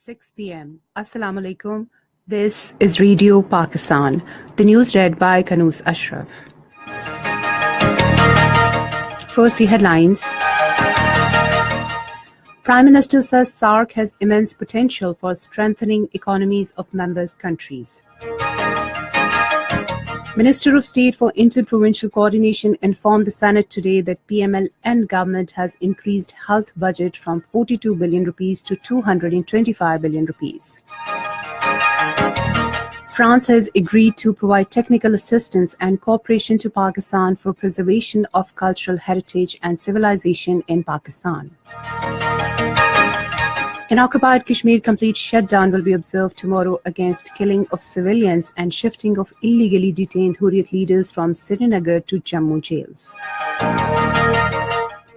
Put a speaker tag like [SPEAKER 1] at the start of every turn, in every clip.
[SPEAKER 1] 6 p.m. Assalamu alaikum. This is Radio Pakistan. The news read by Kanuz Ashraf. First, the headlines. Prime Minister says SAARC has immense potential for strengthening economies of members' countries. Minister of State for Inter-Provincial Coordination informed the Senate today that PMLN government has increased health budget from 42 billion rupees to 225 billion rupees. France has agreed to provide technical assistance and cooperation to Pakistan for preservation of cultural heritage and civilization in Pakistan. In occupied Kashmir, complete shutdown will be observed tomorrow against killing of civilians and shifting of illegally detained Hurriyat leaders from Srinagar to Jammu jails.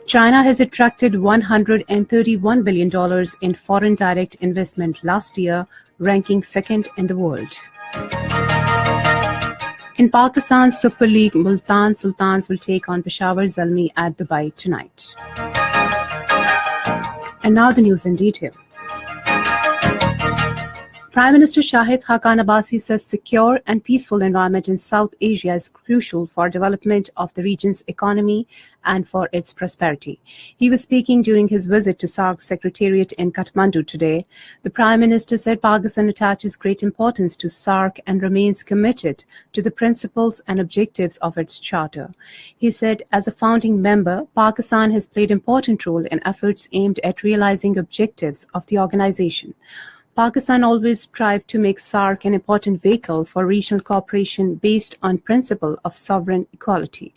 [SPEAKER 1] China has attracted $131 billion in foreign direct investment last year, ranking second in the world. In Pakistan's Super League, Bulletin Sultans will take on Peshawar Zalmi at Dubai tonight. And now the news in detail. Prime Minister Shahid Khaqan Abbasi says secure and peaceful environment in South Asia is crucial for development of the region's economy and for its prosperity. He was speaking during his visit to SAARC Secretariat in Kathmandu today. The Prime Minister said Pakistan attaches great importance to SAARC and remains committed to the principles and objectives of its charter. He said, as a founding member, Pakistan has played an important role in efforts aimed at realizing objectives of the organization. Pakistan always strived to make SAARC an important vehicle for regional cooperation based on principle of sovereign equality.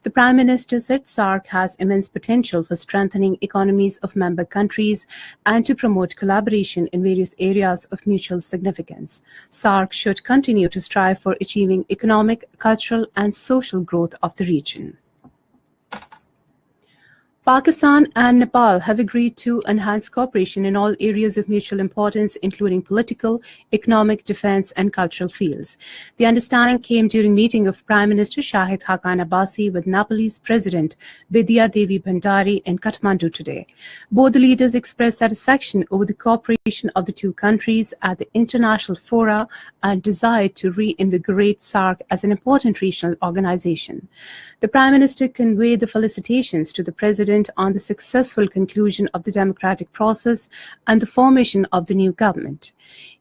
[SPEAKER 1] The Prime Minister said SAARC has immense potential for strengthening economies of member countries and to promote collaboration in various areas of mutual significance. SAARC should continue to strive for achieving economic, cultural, and social growth of the region. Pakistan and Nepal have agreed to enhance cooperation in all areas of mutual importance, including political, economic, defense, and cultural fields. The understanding came during meeting of Prime Minister Shahid Khaqan Abbasi with Nepalese President Bidya Devi Bhandari in Kathmandu today. Both the leaders expressed satisfaction over the cooperation of the two countries at the international fora and desired to reinvigorate SAARC as an important regional organization. The Prime Minister conveyed the felicitations to the President on the successful conclusion of the democratic process and the formation of the new government.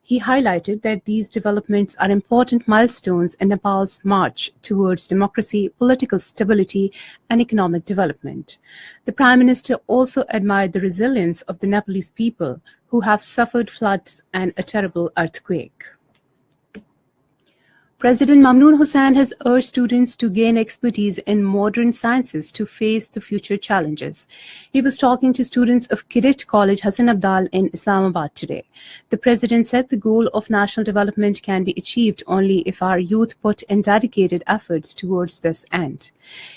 [SPEAKER 1] He highlighted that these developments are important milestones in Nepal's march towards democracy, political stability, and economic development. The Prime Minister also admired the resilience of the Nepalese people who have suffered floods and a terrible earthquake. President Mamnoon Hussain has urged students to gain expertise in modern sciences to face the future challenges. He was talking to students of Kirit College Hassan Abdal in Islamabad today. The president said the goal of national development can be achieved only if our youth put in dedicated efforts towards this end.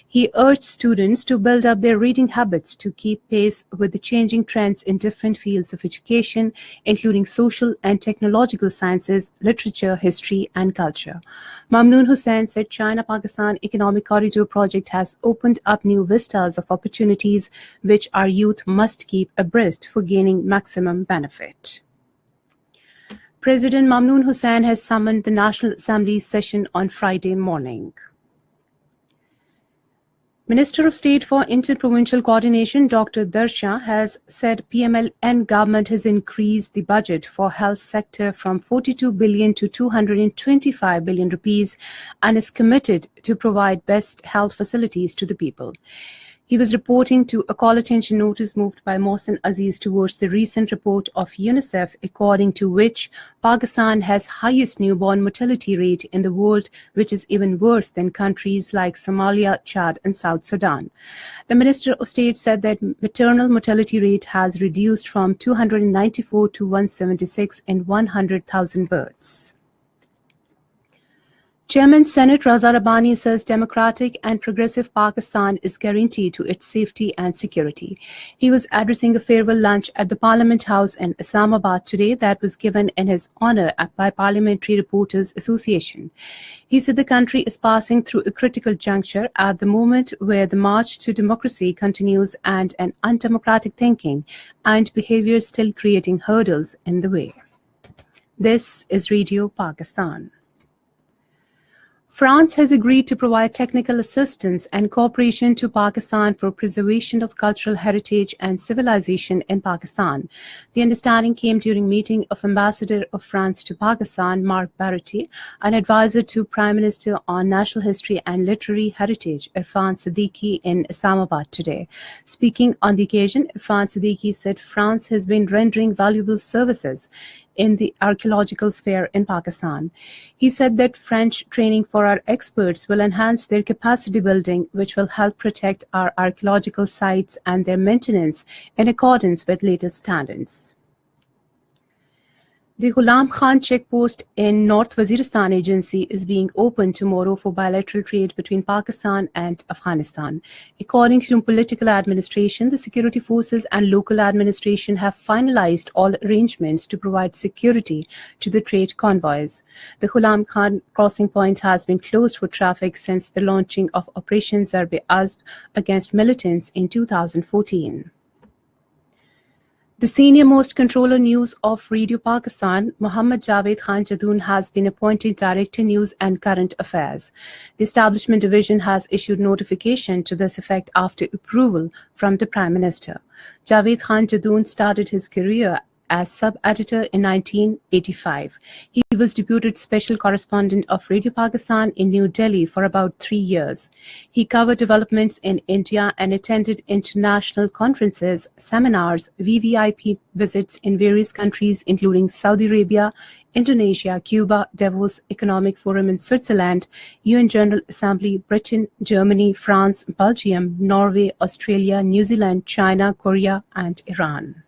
[SPEAKER 1] He urged students to build up their reading habits to keep pace with the changing trends in different fields of education, including social and technological sciences, literature, history, and culture. Mamnoon Hussain said China-Pakistan Economic Corridor project has opened up new vistas of opportunities which our youth must keep abreast for gaining maximum benefit. President Mamnoon Hussain has summoned the National Assembly session on Friday morning. Minister of State for Inter-Provincial Coordination Dr. Darshan has said PMLN government has increased the budget for health sector from 42 billion to 225 billion rupees and is committed to provide best health facilities to the people. He was reporting to a call attention notice moved by Mohsen Aziz towards the recent report of UNICEF, according to which Pakistan has highest newborn mortality rate in the world, which is even worse than countries like Somalia, Chad, and South Sudan. The Minister of State said that maternal mortality rate has reduced from 294 to 176 in 100,000 births. Chairman Senate Raza Rabbani says democratic and progressive Pakistan is guaranteed to its safety and security. He was addressing a farewell lunch at the Parliament House in Islamabad today that was given in his honor by Parliamentary Reporters Association. He said the country is passing through a critical juncture at the moment where the march to democracy continues and an undemocratic thinking and behavior still creating hurdles in the way. This is Radio Pakistan. France has agreed to provide technical assistance and cooperation to Pakistan for preservation of cultural heritage and civilization in Pakistan. The understanding came during meeting of Ambassador of France to Pakistan, Mark Barati, an advisor to Prime Minister on National History and Literary Heritage, Irfan Siddiqui, in Islamabad today. Speaking on the occasion, Irfan Siddiqui said France has been rendering valuable services in the archaeological sphere in Pakistan. He said that French training for our experts will enhance their capacity building, which will help protect our archaeological sites and their maintenance in accordance with latest standards. The Ghulam Khan checkpost in North Waziristan Agency is being opened tomorrow for bilateral trade between Pakistan and Afghanistan. According to political administration, the security forces and local administration have finalized all arrangements to provide security to the trade convoys. The Ghulam Khan crossing point has been closed for traffic since the launching of Operation Zarb-e-Azb against militants in 2014. The senior-most controller news of Radio Pakistan, Mohammad Javed Khan Jadoon, has been appointed Director News and Current Affairs. The Establishment Division has issued notification to this effect after approval from the Prime Minister. Javed Khan Jadoon started his career as sub-editor in 1985. He was deputed special correspondent of Radio Pakistan in New Delhi for about 3 years. He covered developments in India and attended international conferences, seminars, VVIP visits in various countries including Saudi Arabia, Indonesia, Cuba, Davos Economic Forum in Switzerland, UN General Assembly, Britain, Germany, France, Belgium, Norway, Australia, New Zealand, China, Korea, and Iran.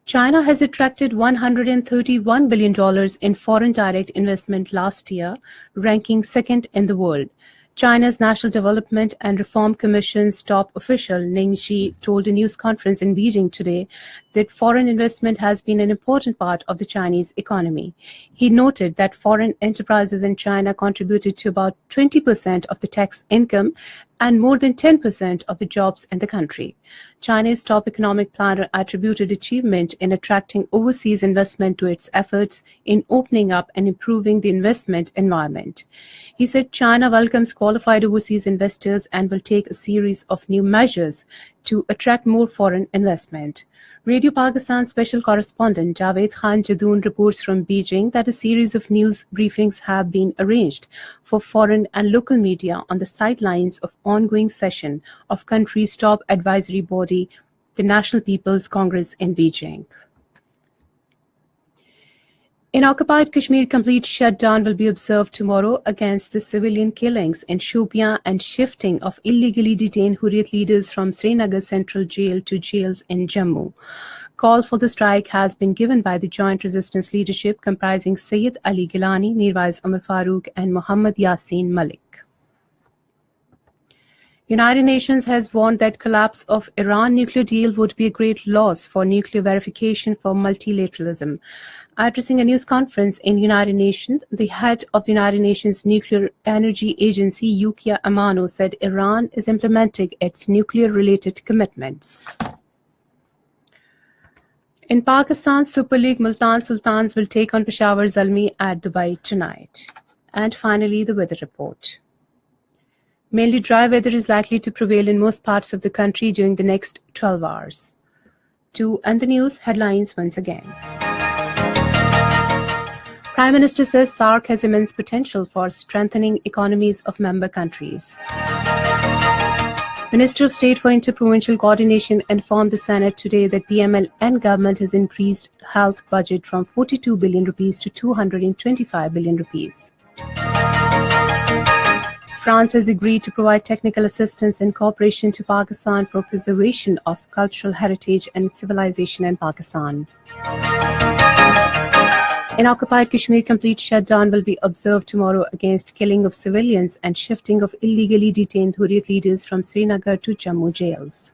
[SPEAKER 1] China has attracted $131 billion in foreign direct investment last year, ranking second in the world. China's National Development and Reform Commission's top official, Ning Xi, told a news conference in Beijing today that foreign investment has been an important part of the Chinese economy. He noted that foreign enterprises in China contributed to about 20% of the tax income and more than 10% of the jobs in the country. China's top economic planner attributed achievement in attracting overseas investment to its efforts in opening up and improving the investment environment. He said China welcomes qualified overseas investors and will take a series of new measures to attract more foreign investment. Radio Pakistan special correspondent Javed Khan Jadoon reports from Beijing that a series of news briefings have been arranged for foreign and local media on the sidelines of ongoing session of country's top advisory body, the National People's Congress in Beijing. In occupied Kashmir, complete shutdown will be observed tomorrow against the civilian killings in Shopian and shifting of illegally detained Hurriyat leaders from Srinagar Central Jail to jails in Jammu. Call for the strike has been given by the Joint Resistance Leadership comprising Sayyid Ali Gilani, Mirwais Umar Farooq and Muhammad Yasin Malik. United Nations has warned that collapse of Iran nuclear deal would be a great loss for nuclear verification for multilateralism. Addressing a news conference in United Nations, the head of the United Nations Nuclear Energy Agency, Yukiya Amano, said Iran is implementing its nuclear-related commitments. In Pakistan, Super League Multan Sultans will take on Peshawar Zalmi at Dubai tonight. And finally, the weather report. Mainly dry weather is likely to prevail in most parts of the country during the next 12 hours. To end the news, headlines once again. Prime Minister says SAARC has immense potential for strengthening economies of member countries. Minister of State for Interprovincial Coordination informed the Senate today that PMLN government has increased health budget from 42 billion rupees to 225 billion rupees. France has agreed to provide technical assistance and cooperation to Pakistan for preservation of cultural heritage and civilization in Pakistan. In occupied Kashmir, complete shutdown will be observed tomorrow against killing of civilians and shifting of illegally detained Hurriyat leaders from Srinagar to Jammu jails.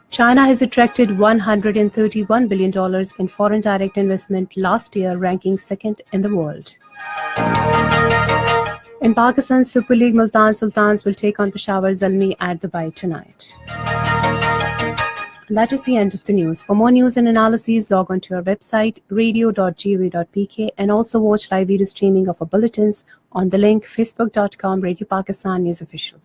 [SPEAKER 1] China has attracted $131 billion in foreign direct investment last year, ranking second in the world. In Pakistan, Super League Multan Sultans will take on Peshawar Zalmi at Dubai tonight. And that is the end of the news. For more news and analyses, log on to our website radio.gov.pk and also watch live video streaming of our bulletins on the link facebook.com Radio Pakistan News Official.